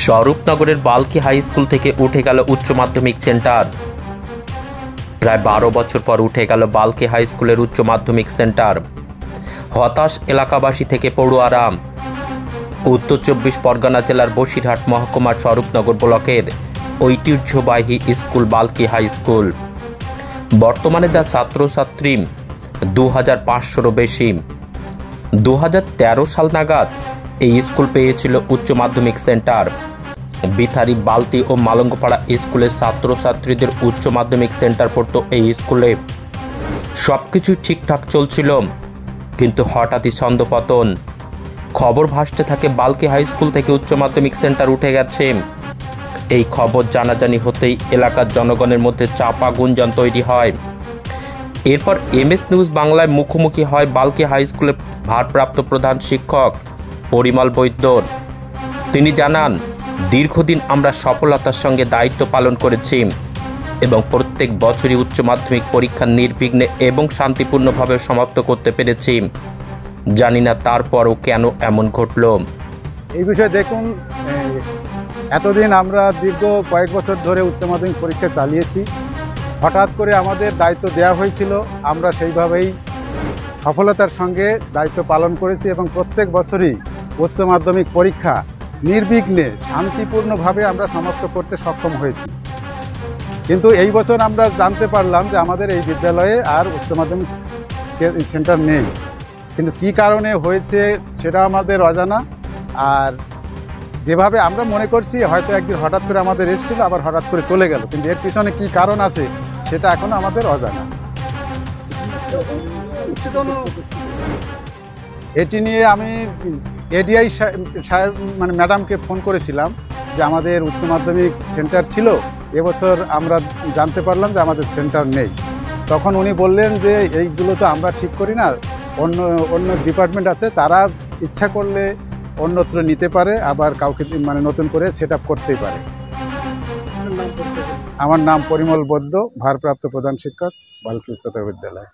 স্বরূপনগরের bulky high school থেকে উঠে গেল উচ্চ মাধ্যমিক সেন্টার। প্রায় 12 বছর পর উঠে গেল বাল্কি হাই স্কুলের উচ্চ মাধ্যমিক সেন্টার। হতাশ এলাকাবাসী থেকে পড়ুয়ারা। উত্তর 24 পরগনা জেলার বসিরহাট মহকুমার স্বরূপনগর ব্লকের ঐতিহ্যবাহী স্কুল বাল্কি হাই স্কুল। বর্তমানে যা ছাত্রছাত্রী 2500-রও বেশি। 2013 সাল নাগাদ এই স্কুল পেয়েছিল উচ্চ মাধ্যমিক সেন্টার। বিথারি, বালতি ও মালঙ্গপাড়া স্কুলের ছাত্রছাত্রীদের উচ্চ মাধ্যমিক সেন্টার পড়তো এই স্কুলে। সবকিছু ঠিকঠাক চলছিল, কিন্তু হঠাৎই ছন্দপতন। খবর ভাসতে থাকে বাল্কি হাই স্কুল থেকে উচ্চ মাধ্যমিক সেন্টার উঠে গেছে। এই খবর জানাজানি হতেই এলাকার জনগণের মধ্যে চাপা গুঞ্জন তৈরি হয়। এরপর MS নিউজ বাংলায় মুখোমুখি হয় বাল্কি হাই স্কুলের ভারপ্রাপ্ত প্রধান শিক্ষক পরিমল বৈদ্য। তিনি জানান, দীর্ঘদিন আমরা সফলতার সঙ্গে দায়িত্ব পালন করেছি এবং প্রত্যেক বছরই উচ্চ মাধ্যমিক পরীক্ষা নির্বিঘ্নে এবং শান্তিপূর্ণভাবে সমাপ্ত করতে পেরেছি। জানি না তারপরও কেন এমন ঘটল। এই বিষয়ে দেখুন, এতদিন আমরা দীর্ঘ কয়েক বছর ধরে উচ্চ মাধ্যমিক পরীক্ষা চালিয়েছি। হঠাৎ করে আমাদের দায়িত্ব দেওয়া হয়েছিল, আমরা সেইভাবেই সফলতার সঙ্গে দায়িত্ব পালন করেছি এবং প্রত্যেক বছরই উচ্চ মাধ্যমিক পরীক্ষা নির্বিঘ্নে শান্তিপূর্ণভাবে আমরা সমাপ্ত করতে সক্ষম হয়েছি। কিন্তু এই বছর আমরা জানতে পারলাম যে আমাদের এই বিদ্যালয়ে আর উচ্চ মাধ্যমিক সেন্টার নেই। কিন্তু কী কারণে হয়েছে সেটা আমাদের অজানা। আর যেভাবে আমরা মনে করছি হয়তো একদিন হঠাৎ করে আমাদের এসেছিল, আবার হঠাৎ করে চলে গেল, কিন্তু এর পিছনে কী কারণ আছে সেটা এখনও আমাদের অজানা। এটি নিয়ে আমি ADI সাহেব ম্যাডামকে ফোন করেছিলাম যে আমাদের উচ্চ মাধ্যমিক সেন্টার ছিল, এবছর আমরা জানতে পারলাম যে আমাদের সেন্টার নেই। তখন উনি বললেন যে এইগুলো তো আমরা ঠিক করি না, অন্য ডিপার্টমেন্ট আছে, তারা ইচ্ছা করলে অন্যত্র নিতে পারে, আবার কাউকে নতুন করে সেট আপ করতেই পারে। আমার নাম পরিমল বৈদ্য, ভারপ্রাপ্ত প্রধান শিক্ষক বাল্কি উচ্চতর বিদ্যালয়।